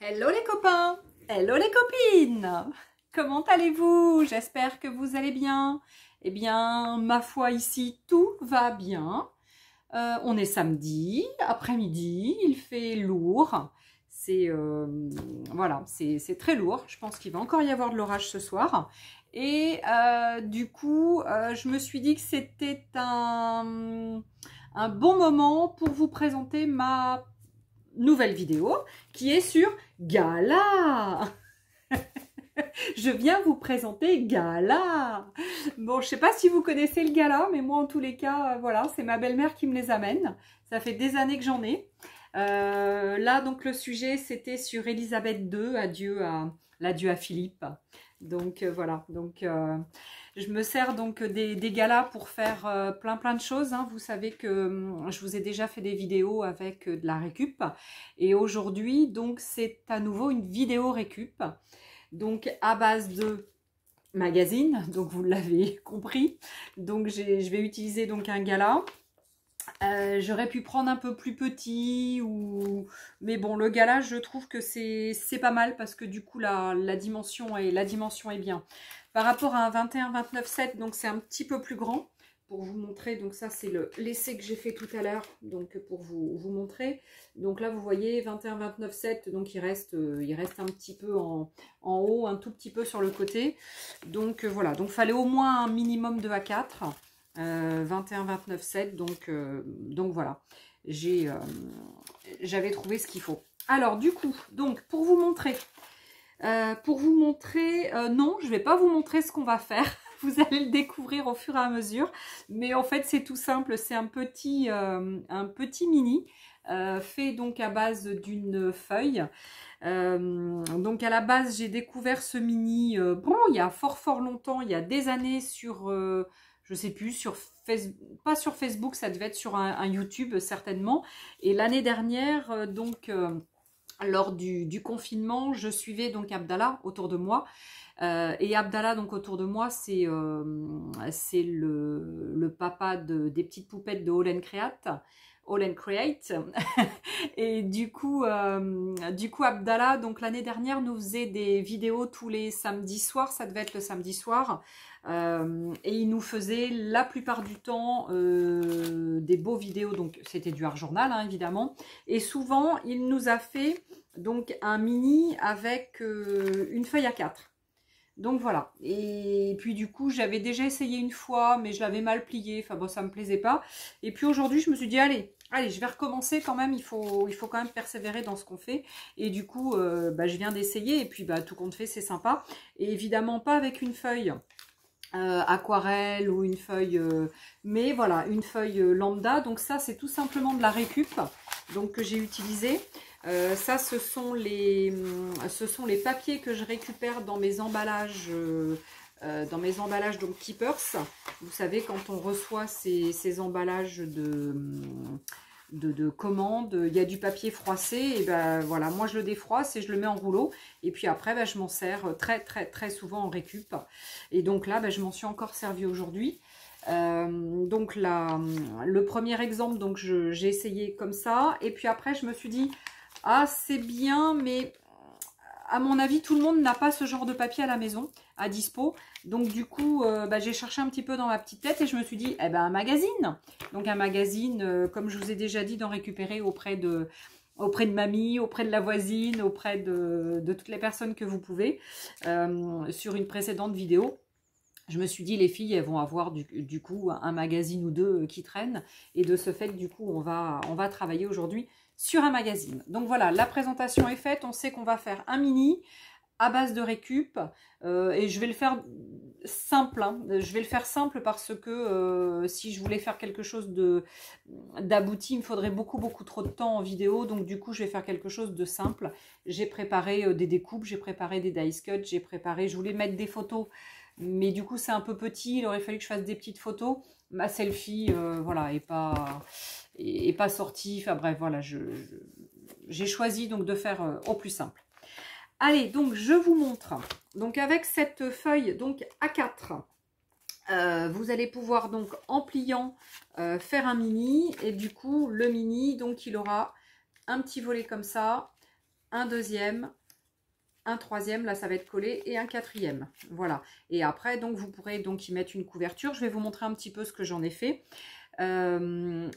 Hello les copains, hello les copines, comment allez-vous? J'espère que vous allez bien. Eh bien, ma foi, ici, tout va bien. On est samedi, après-midi, il fait lourd. Voilà, c'est très lourd. Je pense qu'il va encore y avoir de l'orage ce soir. Et du coup, je me suis dit que c'était un bon moment pour vous présenter ma nouvelle vidéo qui est sur Gala. Je viens vous présenter Gala. Bon, je sais pas si vous connaissez le Gala, mais moi en tous les cas, voilà, c'est ma belle-mère qui me les amène. Ça fait des années que j'en ai. Là, donc le sujet, c'était sur Élisabeth II, l'adieu à Philippe. Donc voilà, donc je me sers donc des galas pour faire plein de choses. Hein. Vous savez que je vous ai déjà fait des vidéos avec de la récup. Et aujourd'hui, donc c'est à nouveau une vidéo récup. Donc à base de magazine, donc vous l'avez compris. Donc je vais utiliser donc un gala. J'aurais pu prendre un peu plus petit, mais bon, le gala, je trouve que c'est pas mal parce que du coup, la dimension est bien. Par rapport à un 21-29-7, donc c'est un petit peu plus grand pour vous montrer. Donc ça, c'est l'essai que j'ai fait tout à l'heure, donc pour vous montrer. Donc là, vous voyez, 21-29-7, donc il reste un petit peu en haut, un tout petit peu sur le côté. Donc voilà, donc fallait au moins un minimum de A4. 21-29-7, donc voilà, j'avais trouvé ce qu'il faut. Alors du coup, donc pour vous montrer, non, je vais pas vous montrer ce qu'on va faire, vous allez le découvrir au fur et à mesure, mais en fait c'est tout simple, c'est un petit mini, fait donc à base d'une feuille. Donc à la base j'ai découvert ce mini, bon il y a fort longtemps, il y a des années sur... je sais plus, sur Facebook, pas sur Facebook, ça devait être sur un YouTube certainement. Et l'année dernière, lors du confinement, je suivais donc Abdallah autour de moi. Et Abdallah, donc autour de moi, c'est le papa des petites poupettes de All Create. Et du coup, Abdallah, donc l'année dernière, nous faisait des vidéos tous les samedis soirs, ça devait être le samedi soir. Et il nous faisait la plupart du temps des beaux vidéos, donc c'était du art journal hein, évidemment. Et souvent, il nous a fait donc un mini avec une feuille A4. Donc voilà, et puis du coup j'avais déjà essayé une fois mais je l'avais mal plié, enfin bon ça me plaisait pas. Et puis aujourd'hui je me suis dit allez je vais recommencer quand même, il faut quand même persévérer dans ce qu'on fait. Et du coup je viens d'essayer et puis tout compte fait c'est sympa. Et évidemment pas avec une feuille aquarelle ou une feuille, mais voilà une feuille lambda. Donc ça c'est tout simplement de la récup donc que j'ai utilisé. Ça, ce sont les papiers que je récupère dans mes emballages, donc Keepers. Vous savez, quand on reçoit ces emballages de commandes, il y a du papier froissé, et ben voilà, moi je le défroisse et je le mets en rouleau. Et puis après, je m'en sers très souvent en récup. Et donc là, je m'en suis encore servi aujourd'hui. Donc le premier exemple, donc j'ai essayé comme ça. Et puis après, je me suis dit... Ah, c'est bien, mais à mon avis, tout le monde n'a pas ce genre de papier à la maison, à dispo. Donc, du coup, j'ai cherché un petit peu dans ma petite tête et je me suis dit, un magazine. Donc, un magazine, comme je vous ai déjà dit, d'en récupérer auprès de mamie, auprès de la voisine, auprès de toutes les personnes que vous pouvez. Sur une précédente vidéo, je me suis dit, les filles, elles vont avoir du coup un magazine ou deux qui traînent. Et de ce fait, du coup, on va travailler aujourd'hui sur un magazine. Donc voilà, la présentation est faite. On sait qu'on va faire un mini à base de récup. Et je vais le faire simple. Hein. Je vais le faire simple parce que si je voulais faire quelque chose d'abouti, il me faudrait beaucoup trop de temps en vidéo. Donc du coup, je vais faire quelque chose de simple. J'ai préparé des découpes, j'ai préparé des dice cuts, je voulais mettre des photos. Mais du coup, c'est un peu petit. Il aurait fallu que je fasse des petites photos. Ma selfie, voilà, est pas sortie. Enfin bref, voilà, j'ai choisi donc de faire au plus simple. Allez, donc je vous montre. Donc avec cette feuille donc A4, vous allez pouvoir donc en pliant faire un mini. Et du coup, le mini, donc il aura un petit volet comme ça, un deuxième, un troisième, là ça va être collé, et un quatrième. Voilà. Et après, donc vous pourrez donc y mettre une couverture. Je vais vous montrer un petit peu ce que j'en ai fait.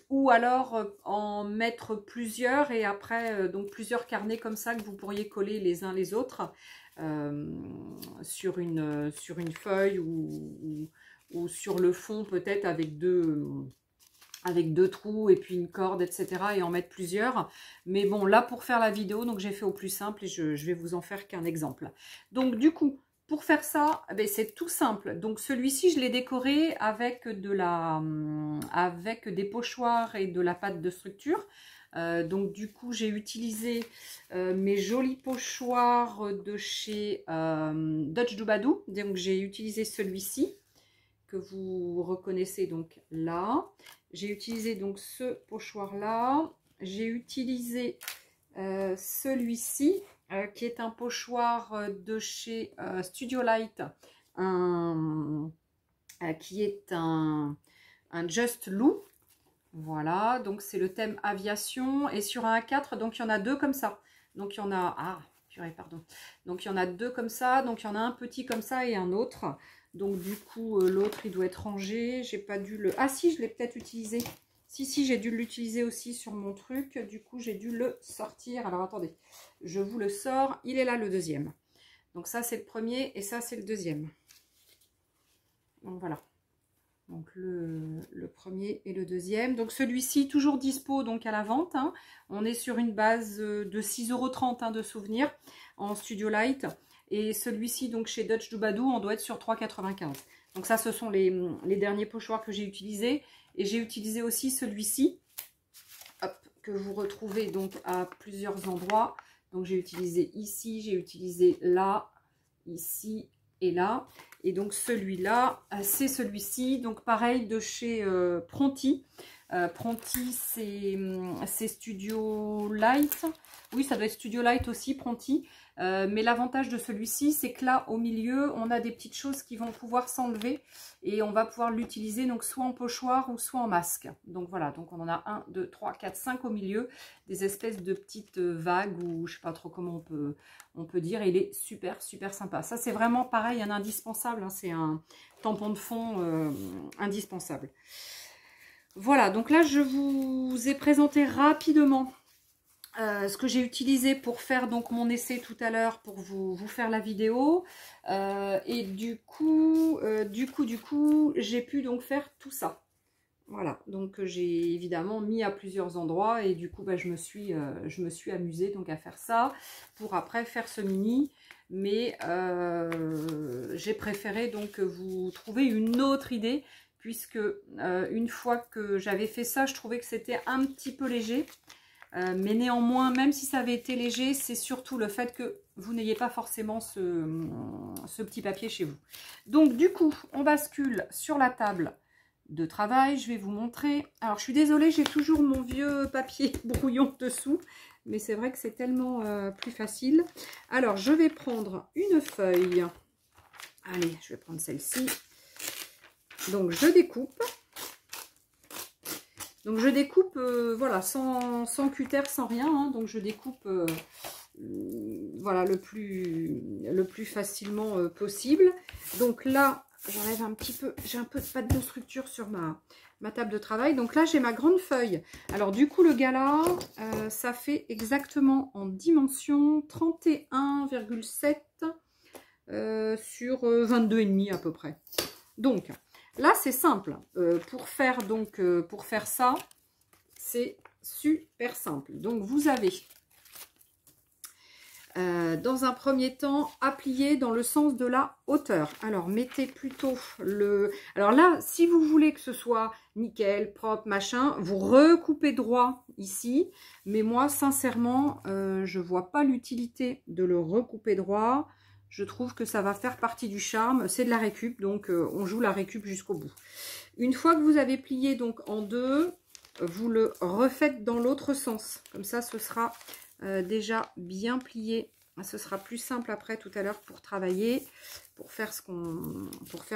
Ou alors en mettre plusieurs et après donc plusieurs carnets comme ça que vous pourriez coller les uns les autres sur une feuille ou sur le fond peut-être avec deux trous et puis une corde, etc. et en mettre plusieurs. Mais bon, là pour faire la vidéo, donc j'ai fait au plus simple et je vais vous en faire qu'un exemple. Donc du coup, pour faire ça, eh c'est tout simple. Donc celui-ci, je l'ai décoré avec des pochoirs et de la pâte de structure. Donc du coup, j'ai utilisé mes jolis pochoirs de chez Dutch Doobadoo. Donc j'ai utilisé celui-ci que vous reconnaissez donc là. J'ai utilisé donc ce pochoir là. J'ai utilisé celui-ci qui est un pochoir de chez Studio Light, qui est un Just Lou. Voilà, donc c'est le thème aviation. Et sur un A4, donc il y en a deux comme ça. Donc il y en a... Ah, purée, pardon. Donc il y en a deux comme ça. Donc il y en a un petit comme ça et un autre. Donc du coup, l'autre, il doit être rangé. J'ai pas dû le... Ah si, je l'ai peut-être utilisé. Si, j'ai dû l'utiliser aussi sur mon truc. Du coup, j'ai dû le sortir. Alors, attendez. Je vous le sors. Il est là, le deuxième. Donc, ça, c'est le premier. Et ça, c'est le deuxième. Donc, voilà. Donc, le premier et le deuxième. Donc, celui-ci, toujours dispo donc à la vente. Hein. On est sur une base de 6,30 € hein, de souvenirs en Studio Light. Et celui-ci, donc chez Dutch Doobadoo, on doit être sur 3,95 €. Donc, ça, ce sont les derniers pochoirs que j'ai utilisés. Et j'ai utilisé aussi celui-ci, que vous retrouvez donc à plusieurs endroits. Donc j'ai utilisé ici, j'ai utilisé là, ici et là. Et donc celui-là, c'est celui-ci. Donc pareil de chez Pronti. Pronti, c'est Studio Light. Oui, ça doit être Studio Light aussi, Pronti. Mais l'avantage de celui-ci, c'est que là, au milieu, on a des petites choses qui vont pouvoir s'enlever et on va pouvoir l'utiliser donc soit en pochoir ou soit en masque. Donc voilà, donc on en a 1, 2, 3, 4, 5 au milieu, des espèces de petites vagues ou je sais pas trop comment on peut dire. Et il est super, super sympa. Ça, c'est vraiment pareil, un indispensable. Hein, c'est un tampon de fond indispensable. Voilà, donc là, je vous ai présenté rapidement ce que j'ai utilisé pour faire donc mon essai tout à l'heure pour vous faire la vidéo et du coup j'ai pu donc faire tout ça. Voilà, donc j'ai évidemment mis à plusieurs endroits et du coup je me suis amusée donc à faire ça pour après faire ce mini. Mais j'ai préféré donc vous trouver une autre idée puisque une fois que j'avais fait ça, je trouvais que c'était un petit peu léger. Mais néanmoins, même si ça avait été léger, c'est surtout le fait que vous n'ayez pas forcément ce petit papier chez vous. Donc du coup, on bascule sur la table de travail. Je vais vous montrer. Alors je suis désolée, j'ai toujours mon vieux papier brouillon dessous. Mais c'est vrai que c'est tellement plus facile. Alors je vais prendre une feuille. Allez, je vais prendre celle-ci. Donc je découpe. Donc je découpe, voilà, sans cutter, sans rien. Hein, donc je découpe, voilà, le plus facilement possible. Donc là, j'enlève un petit peu, j'ai un peu de pâte de structure sur ma table de travail. Donc là, j'ai ma grande feuille. Alors du coup, le gala, ça fait exactement en dimension 31,7 sur 22,5 à peu près. Donc... là, c'est simple. Pour faire ça, c'est super simple. Donc, vous avez, dans un premier temps, à plier dans le sens de la hauteur. Alors, mettez plutôt le... Alors là, si vous voulez que ce soit nickel, propre, machin, vous recoupez droit ici. Mais moi, sincèrement, je ne vois pas l'utilité de le recouper droit. Je trouve que ça va faire partie du charme. C'est de la récup, donc on joue la récup jusqu'au bout. Une fois que vous avez plié donc en deux, vous le refaites dans l'autre sens. Comme ça, ce sera déjà bien plié. Ce sera plus simple après tout à l'heure pour travailler, pour faire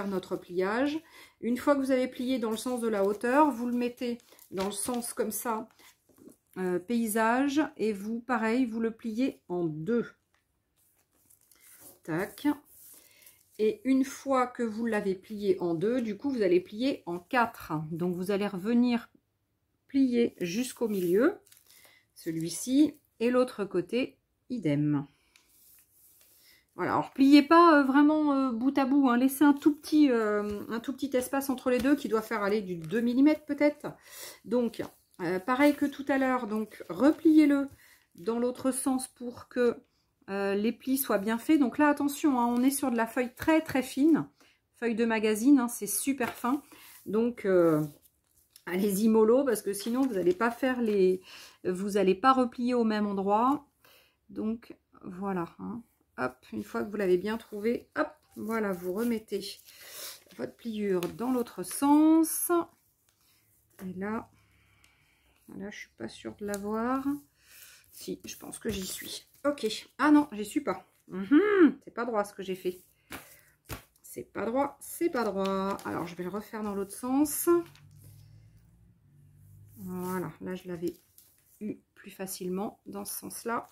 notre pliage. Une fois que vous avez plié dans le sens de la hauteur, vous le mettez dans le sens comme ça paysage et vous, pareil, vous le pliez en 2. Tac. Et une fois que vous l'avez plié en 2, du coup, vous allez plier en 4. Donc, vous allez revenir plier jusqu'au milieu, celui-ci, et l'autre côté, idem. Voilà, alors pliez pas vraiment bout à bout, hein. Laissez un tout petit espace entre les deux qui doit faire aller du 2 mm peut-être. Donc, pareil que tout à l'heure, donc repliez-le dans l'autre sens pour que les plis soient bien faits. Donc là, attention, hein, on est sur de la feuille très très fine, feuille de magazine, hein, c'est super fin. Donc, allez-y mollo parce que sinon vous n'allez pas faire vous n'allez pas replier au même endroit. Donc, voilà, hein. Hop, une fois que vous l'avez bien trouvé, hop, voilà, vous remettez votre pliure dans l'autre sens. Et là, voilà, je suis pas sûre de l'avoir. Si, je pense que j'y suis. Ok. Ah non, j'y suis pas. C'est pas droit ce que j'ai fait. C'est pas droit, c'est pas droit. Alors, je vais le refaire dans l'autre sens. Voilà, là, je l'avais eu plus facilement dans ce sens-là.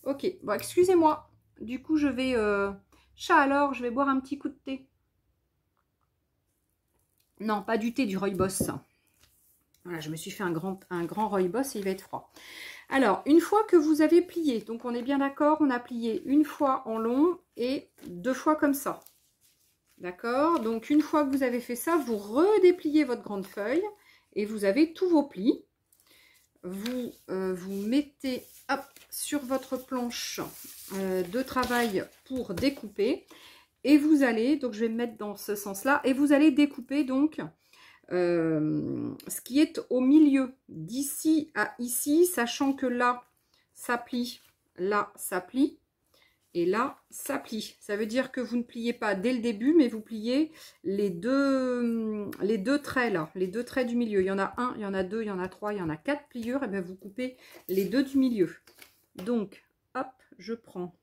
Ok, bon, excusez-moi. Du coup, je vais... Chat, alors, je vais boire un petit coup de thé. Non, pas du thé, du rooibos. Voilà, je me suis fait un grand rooibos et il va être froid. Alors, une fois que vous avez plié, donc on est bien d'accord, on a plié une fois en long et 2 fois comme ça. D'accord? Donc, une fois que vous avez fait ça, vous redépliez votre grande feuille et vous avez tous vos plis. Vous mettez hop, sur votre planche de travail pour découper et vous allez, donc je vais me mettre dans ce sens là, et vous allez découper donc ce qui est au milieu d'ici à ici, sachant que là ça plie, là ça plie et là ça plie. Ça veut dire que vous ne pliez pas dès le début, mais vous pliez les deux traits là, les 2 traits du milieu. Il y en a 1, il y en a 2, il y en a 3, il y en a 4 pliures, et bien vous coupez les 2 du milieu. Donc hop, je prends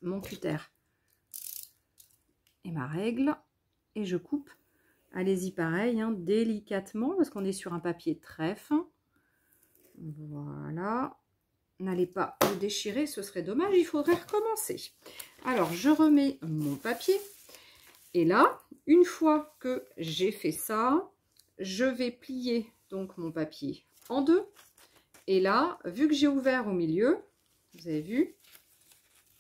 mon cutter et ma règle et je coupe. Allez-y pareil, hein, délicatement, parce qu'on est sur un papier très fin. Voilà. N'allez pas le déchirer, ce serait dommage, il faudrait recommencer. Alors, je remets mon papier. Et là, une fois que j'ai fait ça, je vais plier donc mon papier en 2. Et là, vu que j'ai ouvert au milieu, vous avez vu,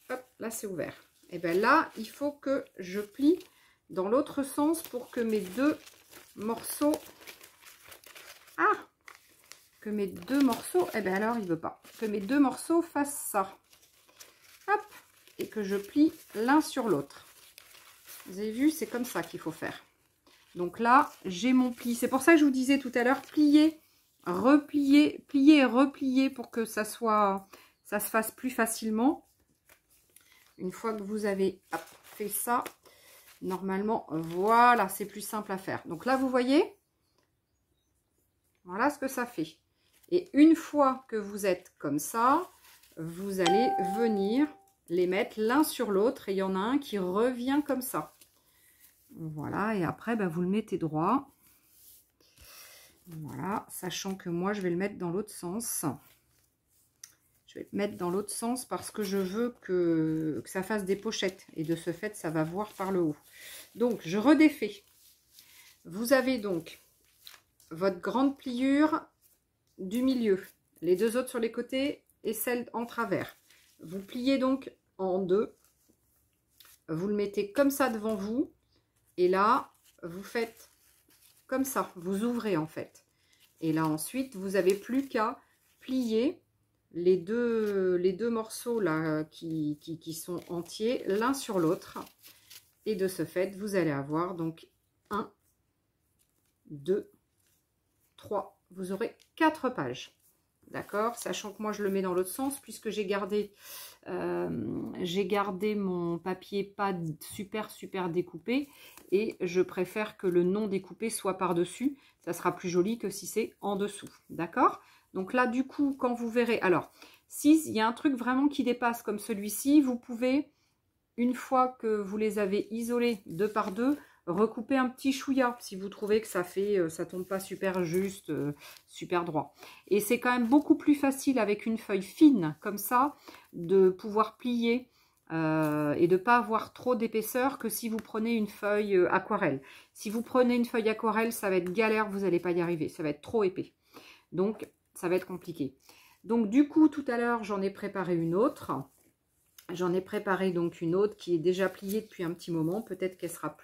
hop, là c'est ouvert. Et bien là, il faut que je plie dans l'autre sens pour que mes 2 morceaux... Ah! Que mes 2 morceaux... Eh bien alors, il ne veut pas. Que mes 2 morceaux fassent ça. Hop! Et que je plie l'un sur l'autre. Vous avez vu, c'est comme ça qu'il faut faire. Donc là, j'ai mon pli. C'est pour ça que je vous disais tout à l'heure, plier, replier, plier et replier pour que ça se fasse plus facilement. Une fois que vous avez hop, fait ça, normalement, voilà, c'est plus simple à faire. Donc là, vous voyez, voilà ce que ça fait. Et une fois que vous êtes comme ça, vous allez venir les mettre l'un sur l'autre. Et il y en a un qui revient comme ça. Voilà, et après, ben, vous le mettez droit. Voilà, sachant que moi, je vais le mettre dans l'autre sens. Je vais le mettre dans l'autre sens parce que je veux que ça fasse des pochettes. Et de ce fait, ça va voir par le haut. Donc, je redéfais. Vous avez donc votre grande pliure du milieu. Les 2 autres sur les côtés et celle en travers. Vous pliez donc en 2. Vous le mettez comme ça devant vous. Et là, vous faites comme ça. Vous ouvrez en fait. Et là, ensuite, vous n'avez plus qu'à plier les deux morceaux là qui sont entiers l'un sur l'autre. Et de ce fait, vous allez avoir donc 1, 2, 3. Vous aurez 4 pages. D'accord? Sachant que moi, je le mets dans l'autre sens puisque j'ai gardé mon papier pas super découpé. Et je préfère que le non découpé soit par-dessus. Ça sera plus joli que si c'est en dessous. D'accord? Donc là, du coup, quand vous verrez... Alors, s'il y a un truc vraiment qui dépasse comme celui-ci, vous pouvez, une fois que vous les avez isolés 2 par 2, recoupez un petit chouïa si vous trouvez que ça tombe pas super juste, super droit. Et c'est quand même beaucoup plus facile avec une feuille fine comme ça de pouvoir plier et de ne pas avoir trop d'épaisseur que si vous prenez une feuille aquarelle. Si vous prenez une feuille aquarelle, ça va être galère, vous n'allez pas y arriver, ça va être trop épais. Donc, ça va être compliqué. Donc, du coup, tout à l'heure, j'en ai préparé une autre. J'en ai préparé donc une autre qui est déjà pliée depuis un petit moment. Peut-être qu'elle sera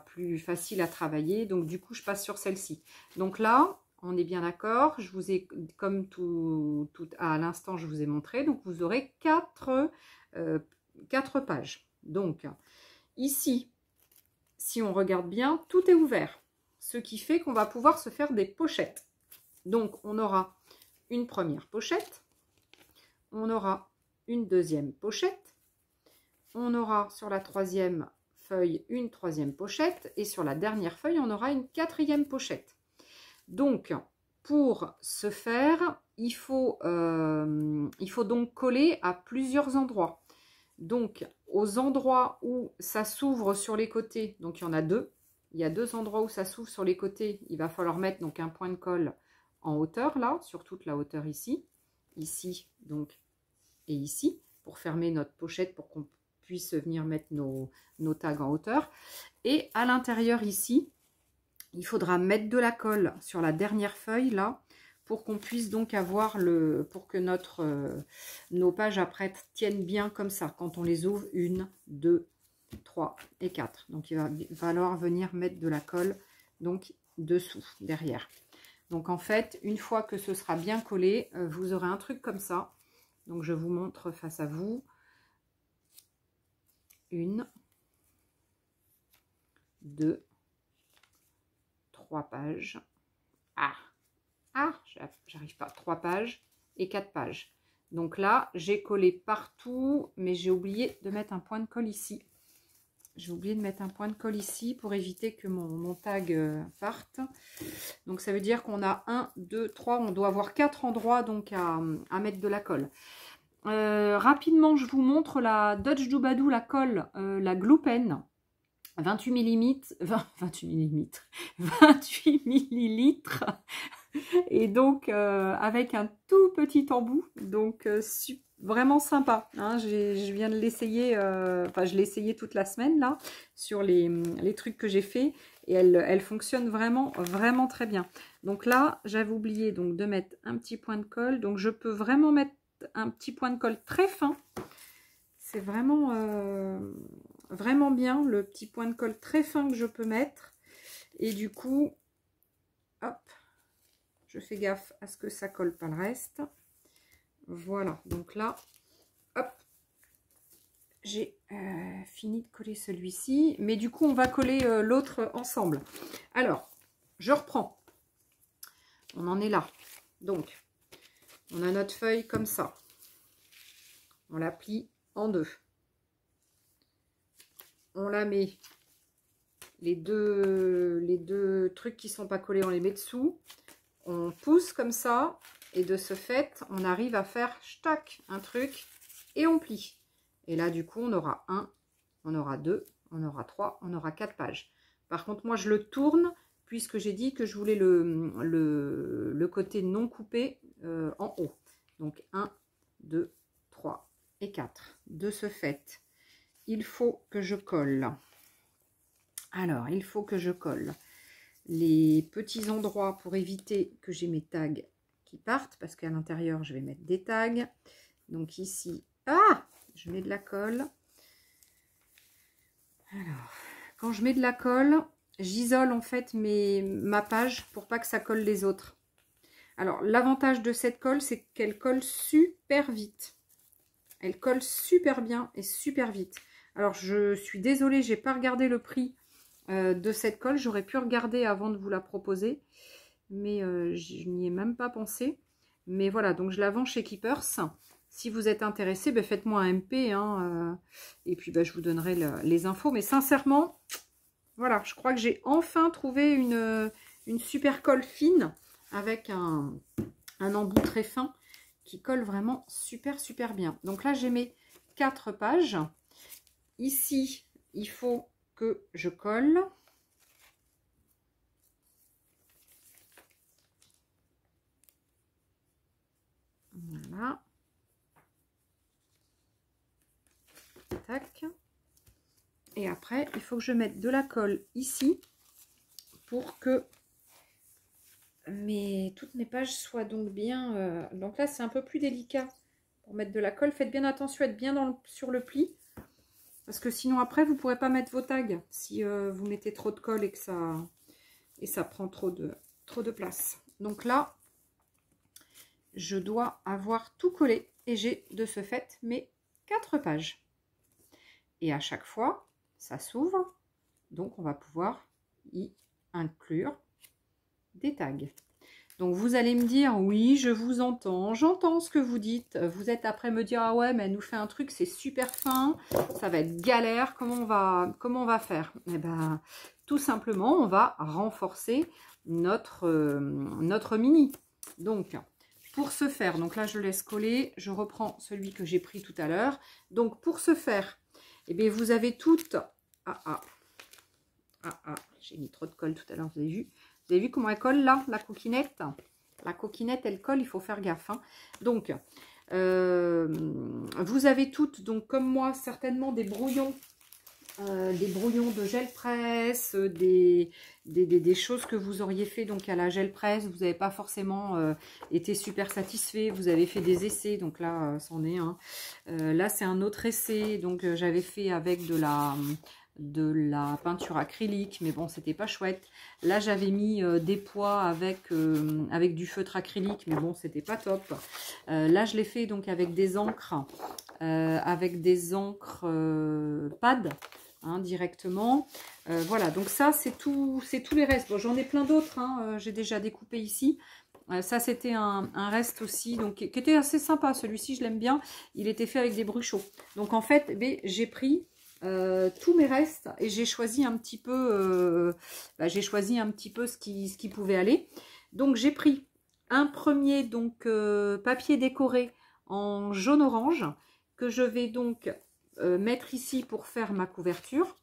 plus facile à travailler. Donc, du coup, je passe sur celle-ci. Donc là, on est bien d'accord. Je vous ai, comme tout à l'instant, je vous ai montré. Donc, vous aurez 4 pages. Donc, ici, si on regarde bien, tout est ouvert. Ce qui fait qu'on va pouvoir se faire des pochettes. Donc, on aura une première pochette. On aura une deuxième pochette. On aura sur la troisième feuille une troisième pochette. Et sur la dernière feuille, on aura une quatrième pochette. Donc, pour ce faire, il faut donc coller à plusieurs endroits. Donc, aux endroits où ça s'ouvre sur les côtés, donc il y en a deux. Il y a 2 endroits où ça s'ouvre sur les côtés. Il va falloir mettre donc un point de colle en hauteur, là, sur toute la hauteur ici. Ici, donc, et ici, pour fermer notre pochette, pour qu'on puisse venir mettre nos tags en hauteur. Et à l'intérieur, ici, il faudra mettre de la colle sur la dernière feuille, là, pour qu'on puisse donc avoir pour que nos pages après tiennent bien comme ça, quand on les ouvre, 1, 2, 3 et 4. Donc, il va falloir venir mettre de la colle, donc, dessous, derrière. Donc, en fait, une fois que ce sera bien collé, vous aurez un truc comme ça. Donc, je vous montre face à vous. 1, 2, 3 pages. J'arrive pas. 3 pages et 4 pages. Donc là, j'ai collé partout, mais j'ai oublié de mettre un point de colle ici. J'ai oublié de mettre un point de colle ici pour éviter que mon tag parte. Donc ça veut dire qu'on a 1, 2, 3, on doit avoir 4 endroits donc à mettre de la colle. Rapidement, je vous montre la Dutch Doobadoo, la colle, la Glue Pen. 28 millilitres et donc avec un tout petit embout, donc vraiment sympa, hein. Je viens de l'essayer, enfin je l'ai essayé toute la semaine là sur les trucs que j'ai fait et elle fonctionne vraiment très bien. Donc là j'avais oublié donc de mettre un petit point de colle, donc je peux vraiment mettre un petit point de colle très fin. C'est vraiment vraiment bien le petit point de colle très fin que je peux mettre. Et du coup, hop, je fais gaffe à ce que ça colle pas le reste. Voilà, donc là, hop, j'ai fini de coller celui-ci. Mais du coup, on va coller l'autre ensemble. Alors, je reprends. On en est là. Donc, on a notre feuille comme ça. On la plie en 2. On la met, les deux trucs qui sont pas collés, on les met dessous. On pousse comme ça. Et de ce fait, on arrive à faire tac, un truc et on plie. Et là, du coup, on aura 1, on aura 2, on aura 3, on aura 4 pages. Par contre, moi, je le tourne puisque j'ai dit que je voulais le côté non coupé en haut. Donc, 1, 2, 3 et 4. De ce fait, il faut que je colle. Alors, il faut que je colle les petits endroits pour éviter que j'ai mes tags qui partent, parce qu'à l'intérieur, je vais mettre des tags. Donc ici, je mets de la colle. Alors, quand je mets de la colle, j'isole en fait ma page pour pas que ça colle les autres. Alors, l'avantage de cette colle, c'est qu'elle colle super vite. Elle colle super bien et super vite. Alors, je suis désolée, j'ai pas regardé le prix de cette colle. J'aurais pu regarder avant de vous la proposer, mais je n'y ai même pas pensé. Mais voilà, donc je la vends chez Keepers. Si vous êtes intéressé, ben faites-moi un MP, hein, et puis ben, je vous donnerai les infos. Mais sincèrement, voilà, je crois que j'ai enfin trouvé une super colle fine avec un embout très fin qui colle vraiment super bien. Donc là, j'ai mes 4 pages. Ici, il faut que je colle. Voilà. Tac. Et après, il faut que je mette de la colle ici pour que toutes mes pages soient donc bien... donc là, c'est un peu plus délicat pour mettre de la colle. Faites bien attention à être bien sur le pli. Parce que sinon, après, vous ne pourrez pas mettre vos tags si vous mettez trop de colle et que ça prend trop de place. Donc là, je dois avoir tout collé. Et j'ai de ce fait mes 4 pages. Et à chaque fois, ça s'ouvre. Donc, on va pouvoir y inclure des tags. Donc, vous allez me dire, oui, je vous entends. J'entends ce que vous dites. Vous êtes après me dire, ah ouais, mais elle nous fait un truc, c'est super fin. Ça va être galère. Comment on va faire? Eh ben, tout simplement, on va renforcer notre mini. Donc, pour ce faire, donc là, je laisse coller. Je reprends celui que j'ai pris tout à l'heure. Donc, pour ce faire, eh bien, vous avez toutes... j'ai mis trop de colle tout à l'heure, vous avez vu? Vous avez vu comment elle colle là, la coquinette? La coquinette, elle colle, il faut faire gaffe. Hein. Donc, vous avez toutes, donc comme moi, certainement des brouillons de gel presse, des choses que vous auriez fait donc à la gel presse. Vous n'avez pas forcément été super satisfait. Vous avez fait des essais, donc là, c'en est un. Là, c'est un autre essai. Donc, j'avais fait avec de la peinture acrylique, mais bon, c'était pas chouette. Là, j'avais mis des pois avec du feutre acrylique, mais bon, c'était pas top. Là, je l'ai fait donc avec des encres, pad, hein, directement. Voilà, donc ça, c'est tous les restes. Bon, j'en ai plein d'autres, hein, j'ai déjà découpé ici. Ça, c'était un reste aussi, donc qui était assez sympa. Celui-ci, je l'aime bien. Il était fait avec des bruchots. Donc, en fait, j'ai pris tous mes restes et j'ai choisi un petit peu ce qui pouvait aller. Donc j'ai pris un premier donc papier décoré en jaune orange que je vais donc mettre ici pour faire ma couverture.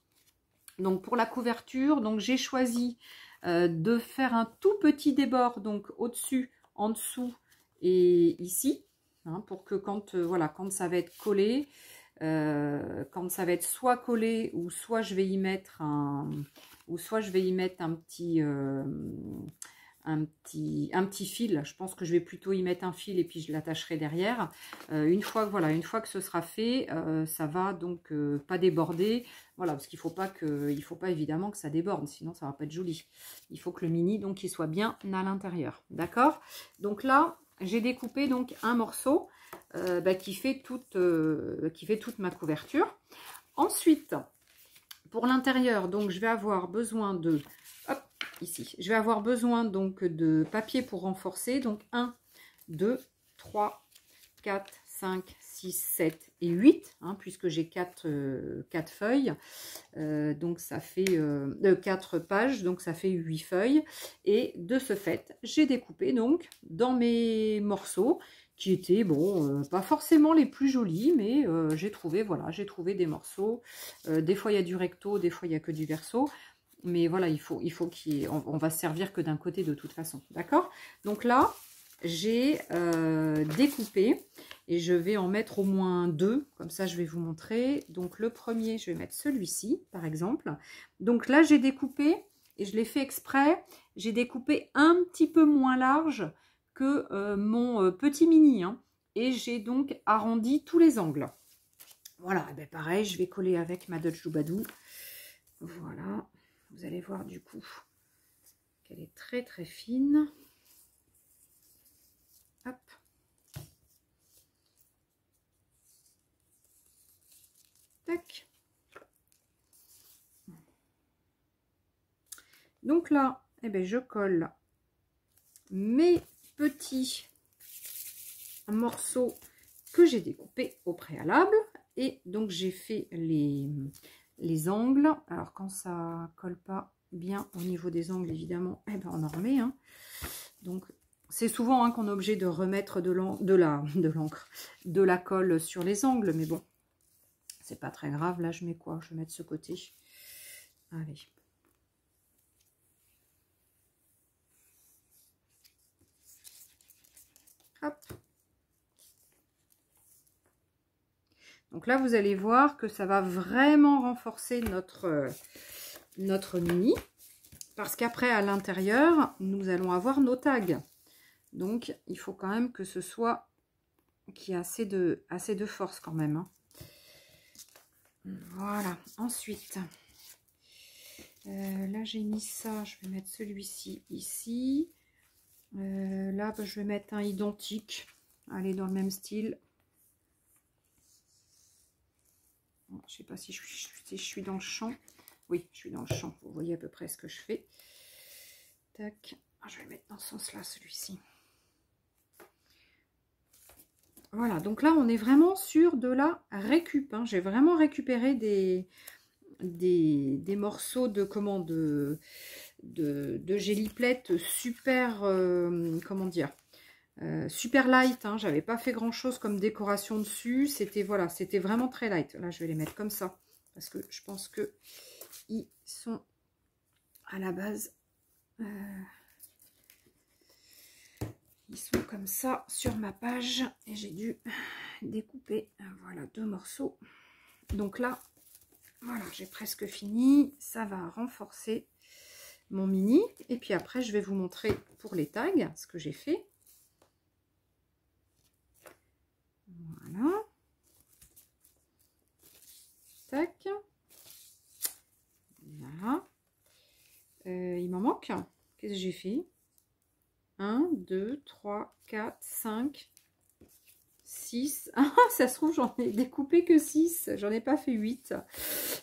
Donc pour la couverture, donc j'ai choisi de faire un tout petit débord donc au-dessus, en dessous et ici, hein, pour que quand ça va être collé, quand ça va être soit collé ou soit je vais y mettre un petit fil. Je pense que je vais plutôt y mettre un fil et puis je l'attacherai derrière. Une fois que ce sera fait, ça va donc pas déborder. Voilà, parce qu'il faut pas évidemment que ça déborde, sinon ça va pas être joli. Il faut que le mini donc il soit bien à l'intérieur. D'accord? Donc là, j'ai découpé donc un morceau qui fait toute ma couverture. Ensuite, pour l'intérieur, donc je vais avoir besoin de je vais avoir besoin donc de papier pour renforcer. Donc 1, 2, 3, 4, 5, 6, 7 et 8, hein, puisque j'ai 4 feuilles. Donc ça fait 4 pages, donc ça fait 8 feuilles. Et de ce fait, j'ai découpé donc dans mes morceaux qui étaient, bon, pas forcément les plus jolis, mais j'ai trouvé des morceaux. Des fois, il y a du recto, des fois, il n'y a que du verso. Mais voilà, on va se servir que d'un côté de toute façon, d'accord? Donc là, j'ai découpé et je vais en mettre au moins 2, comme ça je vais vous montrer. Donc le premier, je vais mettre celui-ci, par exemple. Donc là, j'ai découpé, et je l'ai fait exprès, j'ai découpé un petit peu moins large que mon petit mini, hein, et j'ai donc arrondi tous les angles. Voilà, et bien pareil, je vais coller avec ma Dutch Doubadou. Voilà. Vous allez voir du coup qu'elle est très très fine. Hop. Tac. Donc là, eh bien, je colle mes petits morceaux que j'ai découpés au préalable. Et donc j'ai fait les angles. Alors quand ça colle pas bien au niveau des angles, évidemment, eh ben on en remet. Hein. Donc c'est souvent qu'on est obligé de remettre de la colle sur les angles, mais bon, c'est pas très grave. Là je mets quoi? Je vais mettre ce côté. Allez. Hop. Donc là, vous allez voir que ça va vraiment renforcer notre mini. Parce qu'après, à l'intérieur, nous allons avoir nos tags. Donc, il faut quand même que ce soit qu'il y ait assez de force quand même. Hein. Voilà. Ensuite, là, j'ai mis ça. Je vais mettre celui-ci ici. Là, bah, je vais mettre un identique. Allez, dans le même style. Je ne sais pas si je suis dans le champ. Oui, je suis dans le champ. Vous voyez à peu près ce que je fais. Tac. Je vais mettre dans ce sens-là, celui-ci. Voilà, donc là, on est vraiment sur de la récup. Hein. J'ai vraiment récupéré des morceaux de géliplette super, comment dire, super light. Hein. J'avais pas fait grand-chose comme décoration dessus. C'était voilà, c'était vraiment très light. Là, je vais les mettre comme ça parce que je pense que ils sont à la base... ils sont comme ça sur ma page et j'ai dû découper, voilà, 2 morceaux. Donc là, voilà, j'ai presque fini. Ça va renforcer mon mini. Et puis après, je vais vous montrer pour les tags ce que j'ai fait. Voilà. Tac. Voilà. Il m'en manque. Qu'est-ce que j'ai fait? 1, 2, 3, 4, 5, 6. Ah, ça se trouve, j'en ai découpé que 6. J'en ai pas fait 8.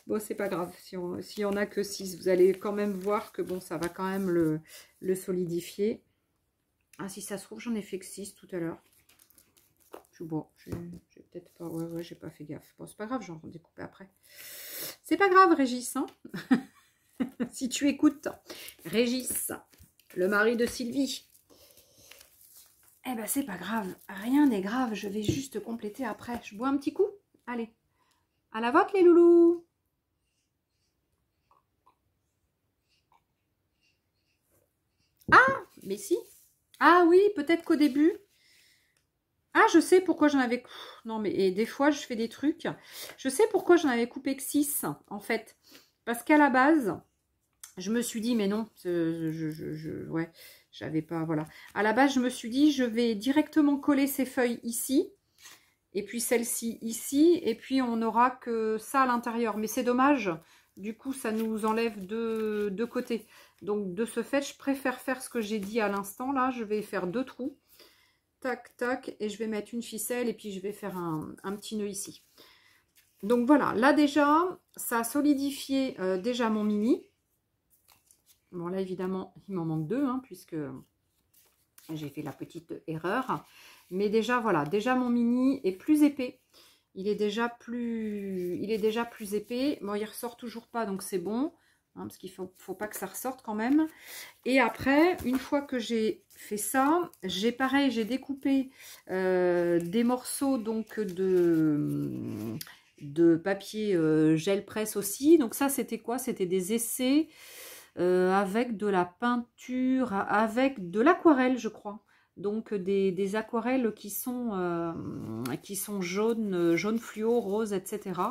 Bon, c'est pas grave. Si on a que 6, vous allez quand même voir que bon, ça va quand même le solidifier. Ah, si ça se trouve, j'en ai fait que 6 tout à l'heure. Bon, j'ai peut-être pas... Ouais, j'ai pas fait gaffe. Bon, c'est pas grave, j'en découpé après. C'est pas grave, Régis. Hein. Si tu écoutes, Régis, le mari de Sylvie. Eh ben, c'est pas grave. Rien n'est grave. Je vais juste compléter après. Je bois un petit coup. Allez. À la vôtre, les loulous. Ah, mais si. Ah oui, peut-être qu'au début... Ah, je sais pourquoi j'en avais... Non, mais et des fois, je fais des trucs. Je sais pourquoi j'en avais coupé que 6, en fait. Parce qu'à la base, je me suis dit, mais non, ouais, j'avais pas... Voilà. À la base, je me suis dit, je vais directement coller ces feuilles ici. Et puis celle-ci ici. Et puis, on n'aura que ça à l'intérieur. Mais c'est dommage. Du coup, ça nous enlève deux côtés. Donc, de ce fait, je préfère faire ce que j'ai dit à l'instant. Là, je vais faire 2 trous. Tac, tac, et je vais mettre une ficelle et puis je vais faire un petit nœud ici. Donc voilà, là déjà, ça a solidifié déjà mon mini. Bon là évidemment, il m'en manque 2, hein, puisque j'ai fait la petite erreur. Mais déjà voilà, déjà mon mini est plus épais. Il est déjà plus épais. Bon, il ressort toujours pas, donc c'est bon. Hein, parce qu'il faut pas que ça ressorte quand même. Et après, une fois que j'ai fait ça, j'ai découpé des morceaux donc de papier gel presse aussi. Donc ça, c'était quoi? C'était des essais avec de la peinture, avec de l'aquarelle, je crois. Donc des aquarelles qui sont jaune fluo, rose, etc.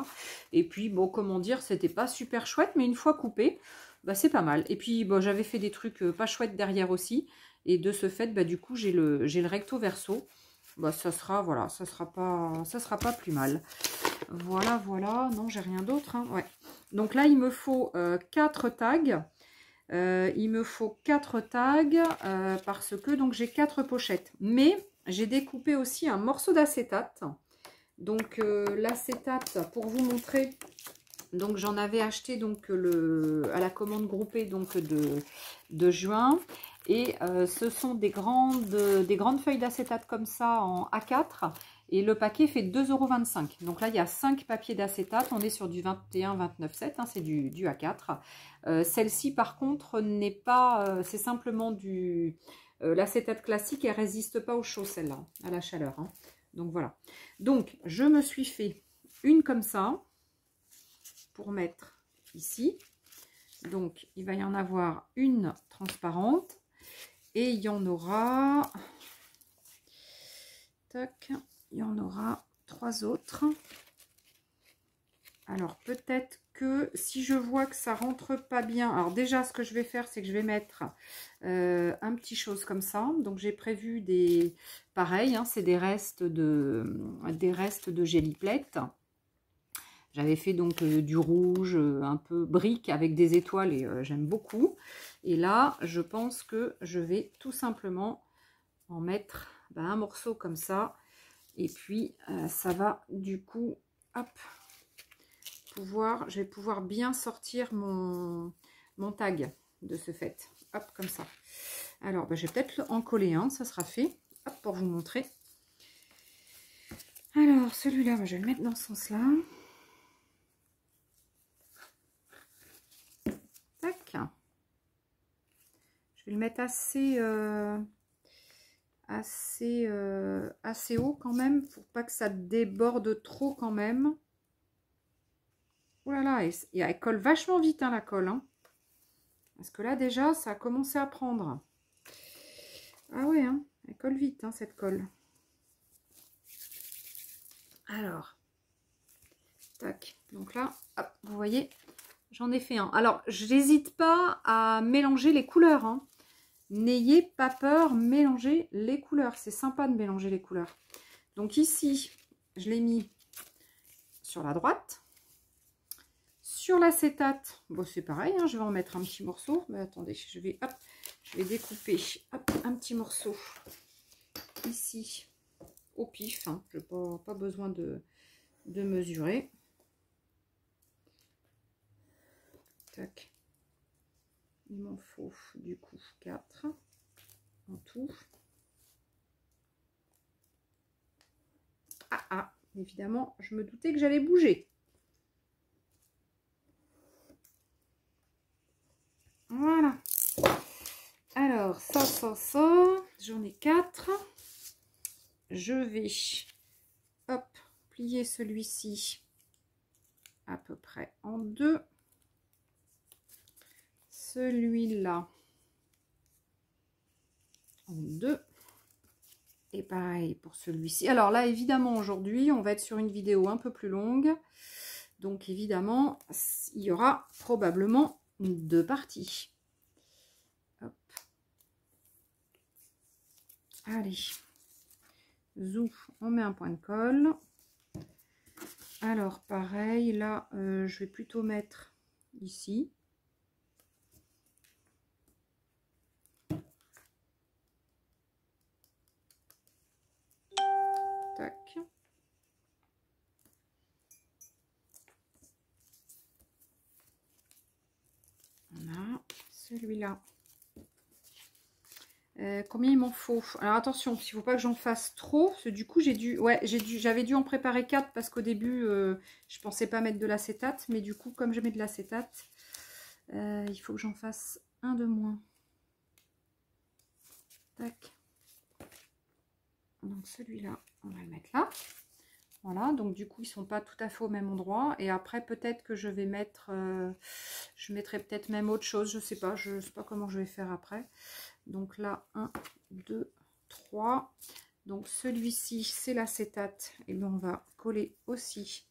Et puis bon, comment dire, c'était pas super chouette, mais une fois coupé, bah, c'est pas mal. Et puis bon, j'avais fait des trucs pas chouettes derrière aussi. Et de ce fait, bah, du coup, j'ai le recto verso. Bah, ça sera pas plus mal. Voilà, voilà. Non, j'ai rien d'autre. Hein. Ouais. Donc là, il me faut 4 tags. Il me faut 4 tags parce que donc j'ai 4 pochettes. Mais j'ai découpé aussi un morceau d'acétate. Donc l'acétate, pour vous montrer, donc j'en avais acheté donc à la commande groupée donc de juin. Et ce sont des grandes feuilles d'acétate comme ça en A4. Et le paquet fait 2,25 €. Donc là, il y a 5 papiers d'acétate. On est sur du 21,29,7. Hein, c'est du A4. Celle-ci, par contre, n'est pas... c'est simplement du... l'acétate classique, elle ne résiste pas au chaud, celle-là, à la chaleur. Hein. Donc voilà. Donc, je me suis fait une comme ça pour mettre ici. Donc, il va y en avoir une transparente. Et il y en aura... Tac, il y en aura 3 autres. Alors, peut-être que si je vois que ça rentre pas bien... Alors, déjà, ce que je vais faire, c'est que je vais mettre un petit chose comme ça. Donc, j'ai prévu des... Pareil, hein, c'est des restes de Geliplet. J'avais fait donc du rouge, un peu brique avec des étoiles et j'aime beaucoup. Et là, je pense que je vais tout simplement en mettre un morceau comme ça. Et puis, ça va du coup, hop, je vais pouvoir bien sortir mon tag de ce fait. Hop, comme ça. Alors, je vais peut-être en coller un, ça sera fait. Hop, pour vous montrer. Alors, celui-là, je vais le mettre dans ce sens-là. Tac. Je vais le mettre assez haut quand même, pour pas que ça déborde trop quand même. Oh là là, elle colle vachement vite, hein, la colle. Hein. Parce que là, déjà, ça a commencé à prendre. Ah ouais, hein, elle colle vite, hein, cette colle. Alors, tac. Donc là, hop, vous voyez, j'en ai fait un. Alors, je n'hésite pas à mélanger les couleurs. Hein. N'ayez pas peur, mélangez les couleurs. C'est sympa de mélanger les couleurs. Donc ici, je l'ai mis sur la droite. Sur l'acétate, bon, c'est pareil, hein, je vais en mettre un petit morceau. Mais attendez, je vais découper un petit morceau ici au pif. Hein, je n'ai pas besoin de mesurer. Tac. Il m'en faut du coup 4 en tout. Ah, évidemment, je me doutais que j'allais bouger. Voilà. Alors, ça, j'en ai 4. Je vais, hop, plier celui-ci à peu près en 2. Celui-là en 2. Et pareil pour celui-ci. Alors là, évidemment, aujourd'hui, on va être sur une vidéo un peu plus longue. Donc, évidemment, il y aura probablement 2 parties. Hop. Allez. Zou, on met un point de colle. Alors, pareil, là, je vais plutôt mettre ici. Tac. Voilà, celui-là. Combien il m'en faut? Alors attention, il ne faut pas que j'en fasse trop, parce que du coup j'avais dû en préparer 4 parce qu'au début je pensais pas mettre de l'acétate, mais du coup comme je mets de l'acétate, il faut que j'en fasse un de moins. Tac. Donc celui-là, on va le mettre là. Voilà, donc du coup ils sont pas tout à fait au même endroit. Et après peut-être que je vais mettre, je mettrai peut-être même autre chose, je sais pas comment je vais faire après. Donc là, 1, 2, 3. Donc celui-ci, c'est l'acétate. Et bien on va coller aussi.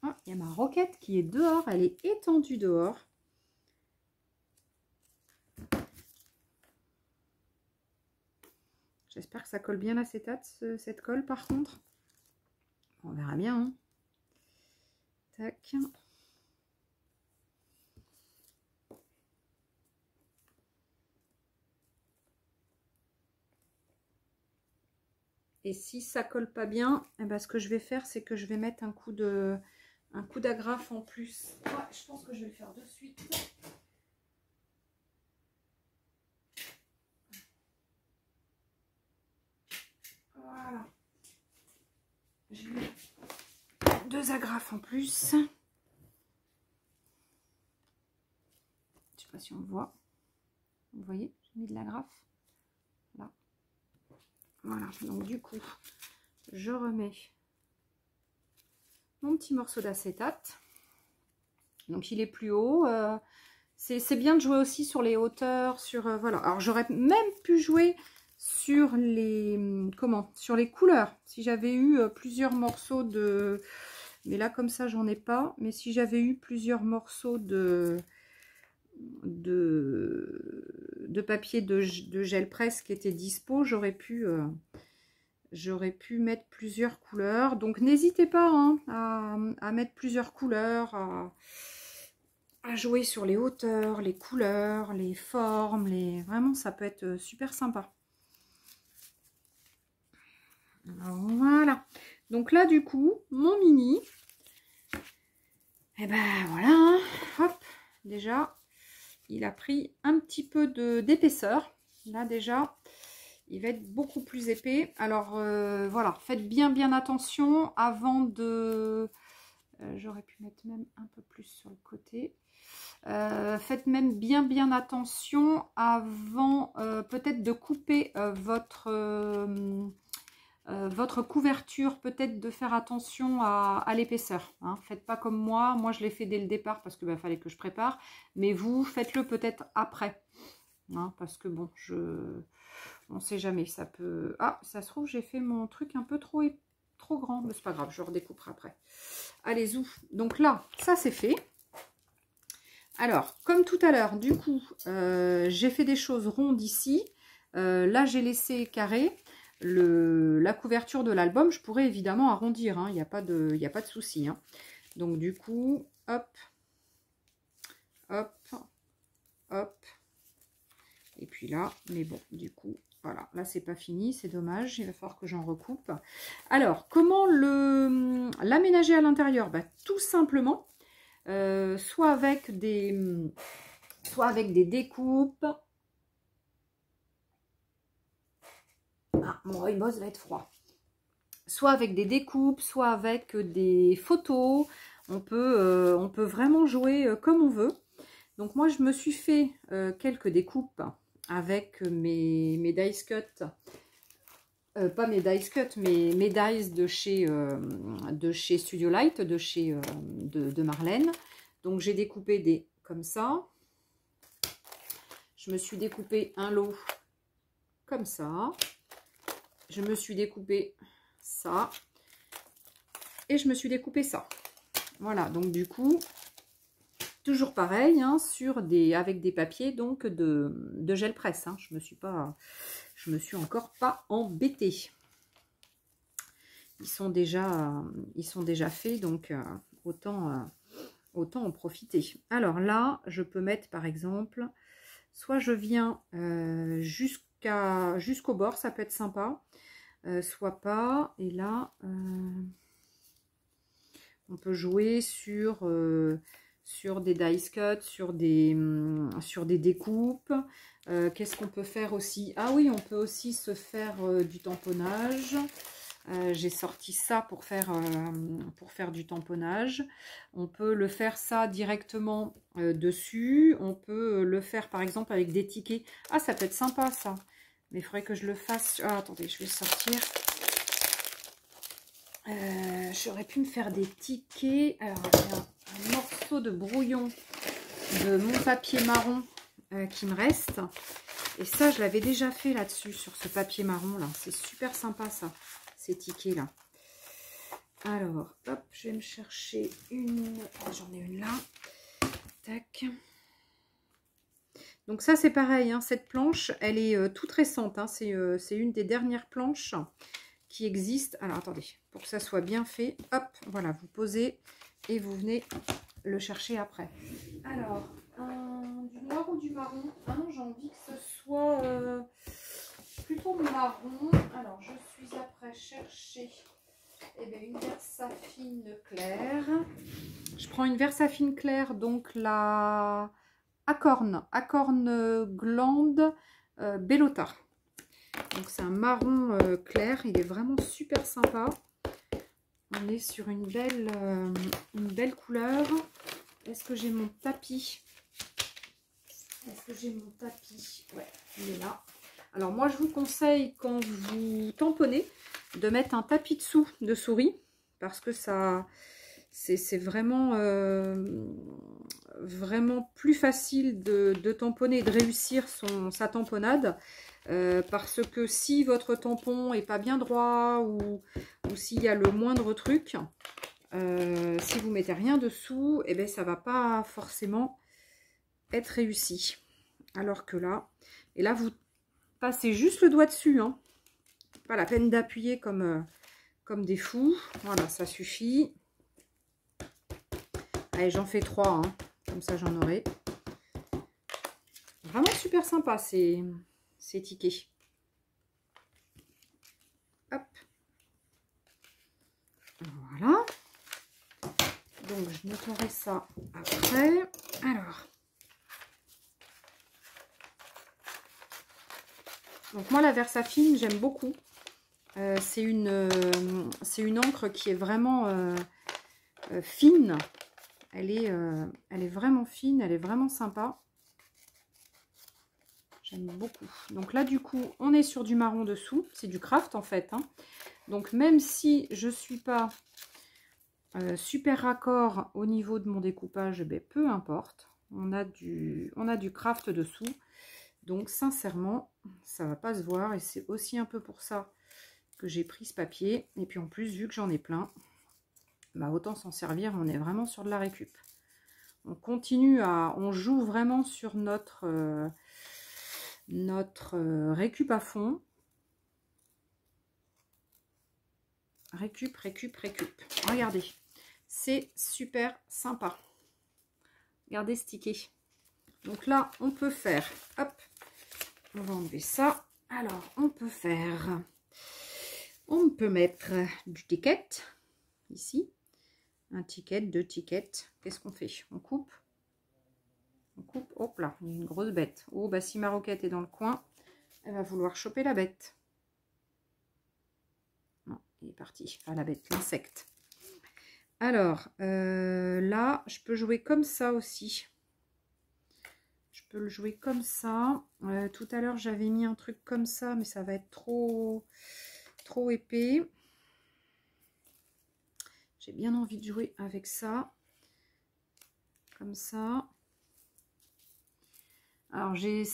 Ah, il y a ma roquette qui est dehors, elle est étendue dehors. J'espère que ça colle bien l'acétate, cette colle par contre. On verra bien. Hein. Tac. Et si ça colle pas bien, eh ben, ce que je vais faire, c'est que je vais mettre un coup d'agrafe en plus. Ouais, je pense que je vais le faire de suite. Voilà. Je mets 2 agrafes en plus. Je sais pas si on le voit. Vous voyez, j'ai mis de l'agrafe. Là. Voilà, donc du coup, je remets mon petit morceau d'acétate. Donc il est plus haut. C'est bien de jouer aussi sur les hauteurs, sur voilà. Alors j'aurais même pu jouer sur les sur les couleurs. Si j'avais eu plusieurs morceaux de, mais là comme ça j'en ai pas. Mais si j'avais eu plusieurs morceaux de papier de gel presse qui était dispo, j'aurais pu mettre plusieurs couleurs. Donc n'hésitez pas hein, à mettre plusieurs couleurs, à jouer sur les hauteurs, les couleurs, les formes, vraiment ça peut être super sympa. Voilà. Donc là du coup, mon mini, et ben voilà, hein. Hop, déjà, il a pris un petit peu d'épaisseur. Là déjà, il va être beaucoup plus épais. Alors voilà, faites bien attention avant de... j'aurais pu mettre même un peu plus sur le côté. Faites même bien attention avant peut-être de couper votre couverture, peut-être de faire attention à l'épaisseur. Hein. Faites pas comme moi. Moi, je l'ai fait dès le départ parce que fallait que je prépare. Mais vous, faites-le peut-être après. Hein, parce que bon, on ne sait jamais. Ça peut... Ah, ça se trouve, j'ai fait mon truc un peu trop grand. Mais c'est pas grave, je redécouperai après. Allez, ouf. Donc là, ça c'est fait. Alors, comme tout à l'heure, du coup, j'ai fait des choses rondes ici. Là, j'ai laissé carré. La couverture de l'album, je pourrais évidemment arrondir, hein, il n'y a pas de souci. Hein. Donc du coup, hop, hop, hop, et puis là, mais bon, du coup, voilà, là c'est pas fini, c'est dommage, il va falloir que j'en recoupe. Alors, comment l'aménager à l'intérieur? Tout simplement, soit avec des découpes. Ah, mon rooibos va être froid. Soit avec des découpes, soit avec des photos. On peut vraiment jouer comme on veut. Donc moi, je me suis fait quelques découpes avec mes dice cut. Pas mes dice cut, mais mes dice de chez Studio Light, de Marlène. Donc j'ai découpé des comme ça. Je me suis découpé un lot comme ça. Je me suis découpé ça. Et je me suis découpé ça. Voilà, donc du coup, toujours pareil, hein, avec des papiers donc de gel presse. Hein. Je me suis encore pas embêtée. Ils sont déjà faits, donc autant en profiter. Alors là, je peux mettre par exemple, soit je viens jusqu'au bord, ça peut être sympa. Soit pas, et là on peut jouer sur des dice cuts, sur des découpes. Qu'est-ce qu'on peut faire aussi? Ah oui, on peut aussi se faire du tamponnage. J'ai sorti ça pour faire du tamponnage. On peut le faire ça directement dessus. On peut le faire par exemple avec des tickets. Ah, ça peut être sympa ça. Mais il faudrait que je le fasse. Ah, attendez, je vais sortir. J'aurais pu me faire des tickets. Alors, il y a un morceau de brouillon de mon papier marron qui me reste. Et ça, je l'avais déjà fait là-dessus, sur ce papier marron là. C'est super sympa ça, ces tickets là. Alors, hop, je vais me chercher une. J'en ai une là. Tac. Donc ça c'est pareil, hein, cette planche elle est toute récente, hein, c'est une des dernières planches qui existent. Alors attendez, pour que ça soit bien fait, hop, voilà, vous posez et vous venez le chercher après. Alors, du noir ou du marron? J'ai envie que ce soit plutôt marron. Alors je suis après chercher une Versafine claire. Je prends une Versafine claire, donc la... Acorn Glande Bellota. Donc c'est un marron clair, il est vraiment super sympa. On est sur une belle couleur. Est-ce que j'ai mon tapis? Ouais, il est là. Alors moi je vous conseille quand vous tamponnez de mettre un tapis dessous de souris parce que ça C'est vraiment, vraiment plus facile de tamponner et de réussir sa tamponnade. Parce que si votre tampon est pas bien droit ou s'il y a le moindre truc, si vous mettez rien dessous, et ben ça va pas forcément être réussi. Alors que là, et là vous passez juste le doigt dessus, hein. Pas la peine d'appuyer comme des fous. Voilà, ça suffit. Allez, j'en fais 3, hein. Comme ça j'en aurai. Vraiment super sympa ces tickets. Hop. Voilà. Donc je nettoierai ça après. Alors. Donc moi la Versafine j'aime beaucoup. C'est une encre qui est vraiment fine. Elle est vraiment fine, elle est vraiment sympa. J'aime beaucoup. Donc là, du coup, on est sur du marron dessous. C'est du craft, en fait, hein. Donc, même si je ne suis pas super raccord au niveau de mon découpage, ben, peu importe. On a du craft dessous. Donc, sincèrement, ça ne va pas se voir. Et c'est aussi un peu pour ça que j'ai pris ce papier. Et puis, en plus, vu que j'en ai plein, bah, autant s'en servir. On est vraiment sur de la récup. On continue on joue vraiment sur notre récup à fond. Récup. Regardez, c'est super sympa. Regardez ce ticket. Donc là, on peut faire, hop, on va enlever ça. Alors, on peut mettre du ticket, ici. Un ticket, 2 tickets. Qu'est-ce qu'on fait? On coupe. Hop là, il y a une grosse bête. Oh, bah si ma roquette est dans le coin, elle va vouloir choper la bête. Non, il est parti. Enfin, la bête, l'insecte. Alors, là, je peux jouer comme ça aussi. Je peux le jouer comme ça. Tout à l'heure, j'avais mis un truc comme ça, mais ça va être trop épais. J'ai bien envie de jouer avec ça. Comme ça. Alors j'ai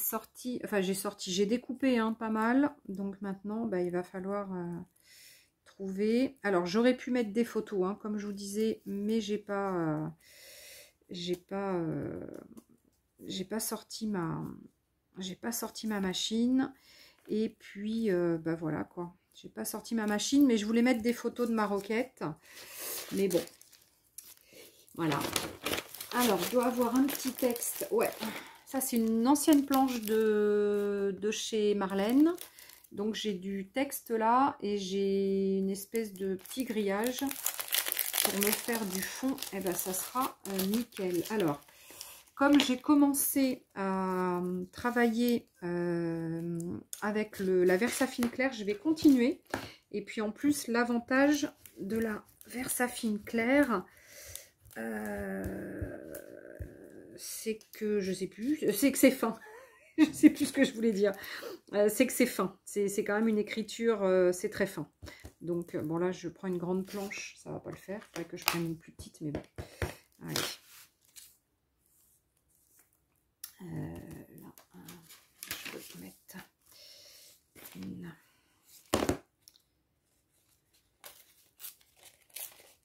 découpé, hein, pas mal. Donc maintenant, bah, il va falloir trouver. Alors j'aurais pu mettre des photos, hein, comme je vous disais, mais j'ai pas sorti ma machine. Et puis bah voilà quoi. J'ai pas sorti ma machine, mais je voulais mettre des photos de ma roquette. Mais bon, voilà. Alors je dois avoir un petit texte. Ouais. Ça, c'est une ancienne planche de chez Marlène. Donc, j'ai du texte là et j'ai une espèce de petit grillage pour me faire du fond. Et ben, ça sera nickel. Alors, comme j'ai commencé à travailler avec la Versafine claire, je vais continuer. Et puis, en plus, l'avantage de la Versafine claire... c'est que je sais plus, c'est que c'est fin. Je sais plus ce que je voulais dire. C'est que c'est fin. C'est quand même une écriture, c'est très fin. Donc bon là je prends une grande planche, ça va pas le faire. Il faudrait que je prenne une plus petite, mais bon. Allez. Là, je peux mettre une.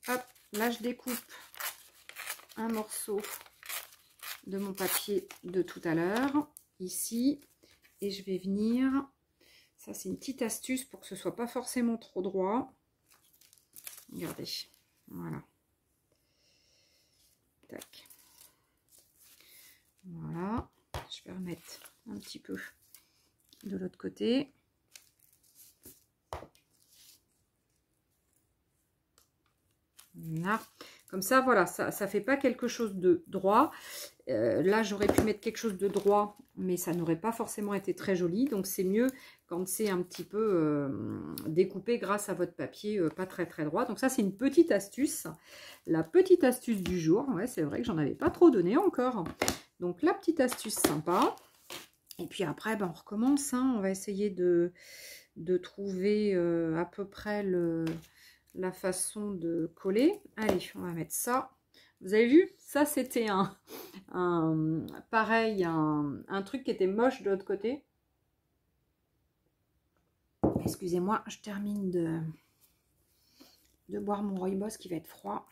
Hop, là je découpe un morceau de mon papier de tout à l'heure, ici, et je vais venir, ça c'est une petite astuce pour que ce soit pas forcément trop droit, regardez, voilà, tac, voilà, je vais remettre un petit peu de l'autre côté. Là. Comme ça, voilà, ça fait pas quelque chose de droit. Là, j'aurais pu mettre quelque chose de droit, mais ça n'aurait pas forcément été très joli. Donc, c'est mieux quand c'est un petit peu découpé grâce à votre papier pas très droit. Donc, ça, c'est une petite astuce. La petite astuce du jour. Ouais, c'est vrai que j'en avais pas trop donné encore. Donc, la petite astuce sympa. Et puis après, ben, on recommence. Hein. On va essayer de trouver à peu près la façon de coller. Allez, on va mettre ça. Vous avez vu, ça c'était pareil, un truc qui était moche de l'autre côté. Excusez-moi, je termine de boire mon rooibos qui va être froid.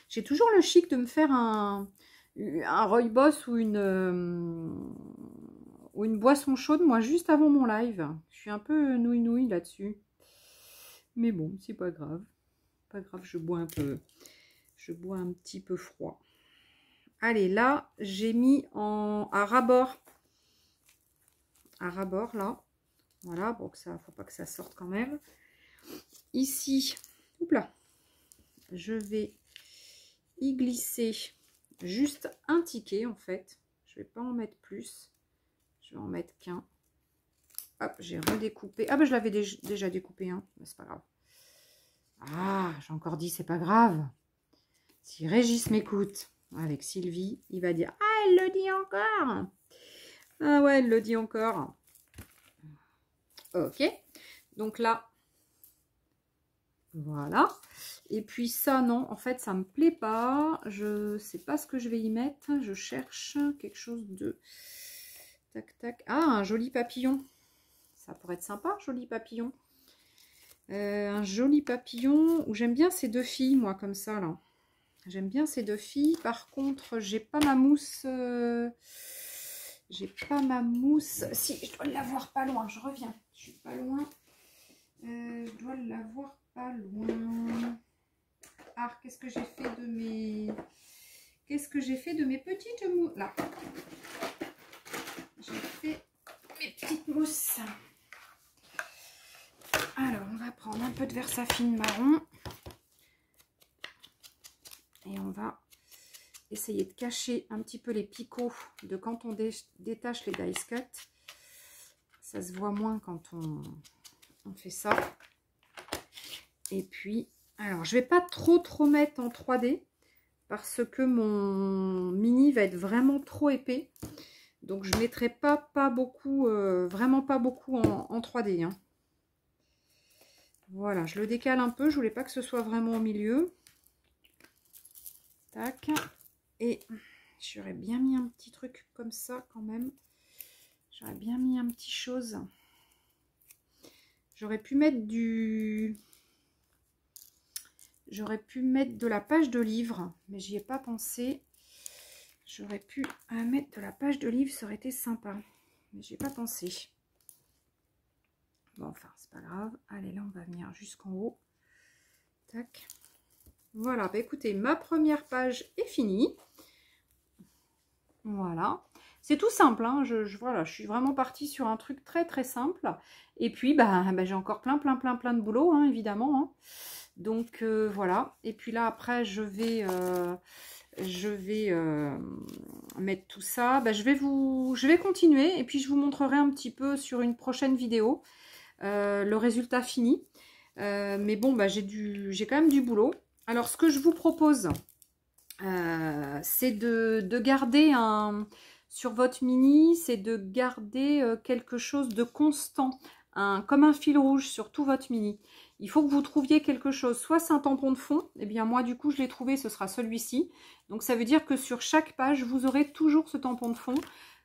J'ai toujours le chic de me faire un rooibos ou une boisson chaude, moi, juste avant mon live. Je suis un peu nouille-nouille là-dessus. Mais bon, c'est pas grave. Pas grave, je bois un petit peu froid. Allez, là, j'ai mis à ras-bord. À ras-bord, là. Voilà, bon, ça, faut pas que ça sorte quand même. Ici, oups là, je vais y glisser juste un ticket, en fait. Je vais pas en mettre plus. Je vais en mettre qu'un. Hop, j'ai redécoupé. Ah, ben, je l'avais déjà découpé, hein. C'est pas grave. Ah, j'ai encore dit, c'est pas grave. Si Régis m'écoute avec Sylvie, il va dire, ah, elle le dit encore. Ah ouais, elle le dit encore. Ok, donc là, voilà. Et puis ça, non, en fait, ça me plaît pas. Je sais pas ce que je vais y mettre. Je cherche quelque chose de... Tac, tac. Ah, un joli papillon. Ça pourrait être sympa, joli papillon. Un joli papillon où j'aime bien ces deux filles, moi, comme ça, là. J'aime bien ces deux filles. Par contre, j'ai pas ma mousse... J'ai pas ma mousse. Si, je dois l'avoir pas loin. Je reviens. Je suis pas loin. Je dois l'avoir pas loin. Ah, qu'est-ce que j'ai fait de mes... Qu'est-ce que j'ai fait de mes petites mousses? Là. J'ai fait mes petites mousses. Alors, on va prendre un peu de Versafine marron. Et on va essayer de cacher un petit peu les picots de quand on détache les dice cut. Ça se voit moins quand on fait ça. Et puis, alors je vais pas trop mettre en 3D parce que mon mini va être vraiment trop épais. Donc je mettrai pas beaucoup, vraiment pas beaucoup en 3D. Hein. Voilà, je le décale un peu. Je voulais pas que ce soit vraiment au milieu. Tac. Et j'aurais bien mis un petit truc comme ça quand même. J'aurais bien mis un petit chose. J'aurais pu mettre J'aurais pu mettre de la page de livre, mais j'y ai pas pensé. J'aurais pu mettre de la page de livre, ça aurait été sympa. Mais j'y ai pas pensé. Bon, enfin, c'est pas grave. Allez, là, on va venir jusqu'en haut. Tac. Voilà, bah écoutez, ma première page est finie. Voilà. C'est tout simple, hein. Voilà, je suis vraiment partie sur un truc très simple. Et puis, bah j'ai encore plein de boulot, hein, évidemment. Hein. Donc, voilà. Et puis là, après, je vais mettre tout ça. Bah, je vais continuer et puis je vous montrerai un petit peu sur une prochaine vidéo le résultat fini. Mais bon, bah, j'ai quand même du boulot. Alors, ce que je vous propose, c'est de garder sur votre mini, c'est de garder quelque chose de constant, comme un fil rouge sur tout votre mini. Il faut que vous trouviez quelque chose, soit c'est un tampon de fond, et bien moi du coup je l'ai trouvé, ce sera celui-ci. Donc ça veut dire que sur chaque page, vous aurez toujours ce tampon de fond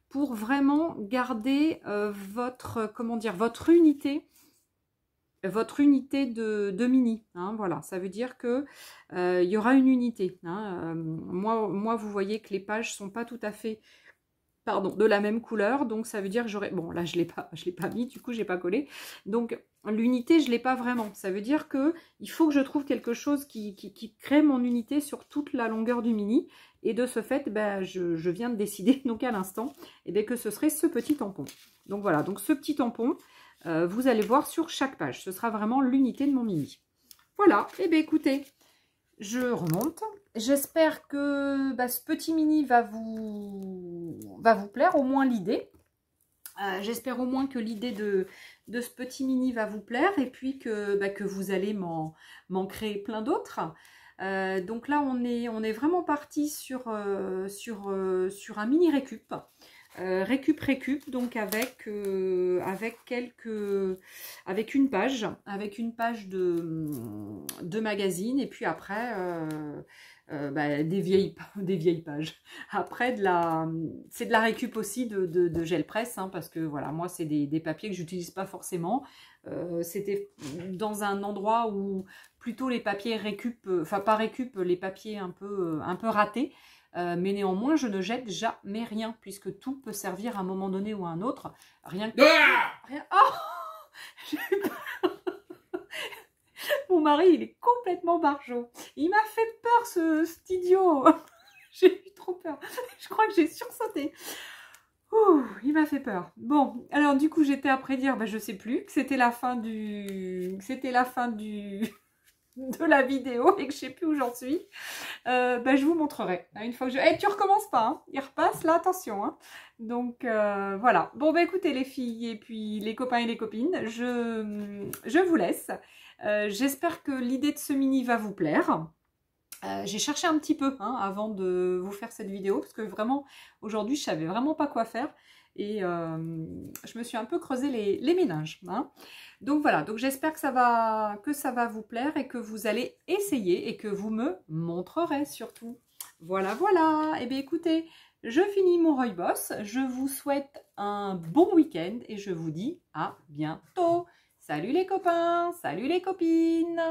pour vraiment garder votre unité de mini, hein, voilà, ça veut dire que il y aura une unité. Hein, moi, vous voyez que les pages sont pas tout à fait, de la même couleur, donc ça veut dire que j'aurai, bon là je l'ai pas mis, du coup j'ai pas collé, donc l'unité je l'ai pas vraiment. Ça veut dire que il faut que je trouve quelque chose qui crée mon unité sur toute la longueur du mini, et de ce fait, ben, je viens de décider donc à l'instant, et bien que ce serait ce petit tampon. Donc voilà, donc ce petit tampon. Vous allez voir sur chaque page. Ce sera vraiment l'unité de mon mini. Voilà. Et bien écoutez, je remonte. J'espère que ce petit mini va vous plaire, au moins l'idée. J'espère au moins que l'idée de ce petit mini va vous plaire et puis que vous allez m'en créer plein d'autres. Donc là, on est vraiment parti sur un mini récup. récup, donc avec une page de magazine, et puis après des vieilles pages. Après c'est de la récup aussi de gel presse, hein, parce que voilà, moi c'est des papiers que j'utilise pas forcément. C'était dans un endroit où plutôt les papiers récup, enfin pas récup, les papiers un peu ratés. Mais néanmoins, je ne jette jamais rien, puisque tout peut servir à un moment donné ou à un autre. Rien que... Rien... Oh, j'ai eu peur. Mon mari, il est complètement barjot. Il m'a fait peur, cet idiot. J'ai eu trop peur. Je crois que j'ai sursauté. Ouh, il m'a fait peur. Bon, alors du coup, j'étais après dire, ben, je sais plus, que c'était la fin du... de la vidéo et que je sais plus où j'en suis. Je vous montrerai. Une fois que je... tu recommences pas, hein. Il repasse, là, attention. Hein. Donc, voilà. Bon, écoutez, les filles et puis les copains et les copines, je vous laisse. J'espère que l'idée de ce mini va vous plaire. J'ai cherché un petit peu avant de vous faire cette vidéo, parce que vraiment, aujourd'hui, je savais vraiment pas quoi faire. Et je me suis un peu creusé les méninges. Hein. Donc voilà, donc j'espère que ça va vous plaire et que vous allez essayer et que vous me montrerez surtout. Voilà, voilà. Et bien écoutez, je finis mon rooibos. Je vous souhaite un bon week-end et je vous dis à bientôt. Salut les copains, salut les copines.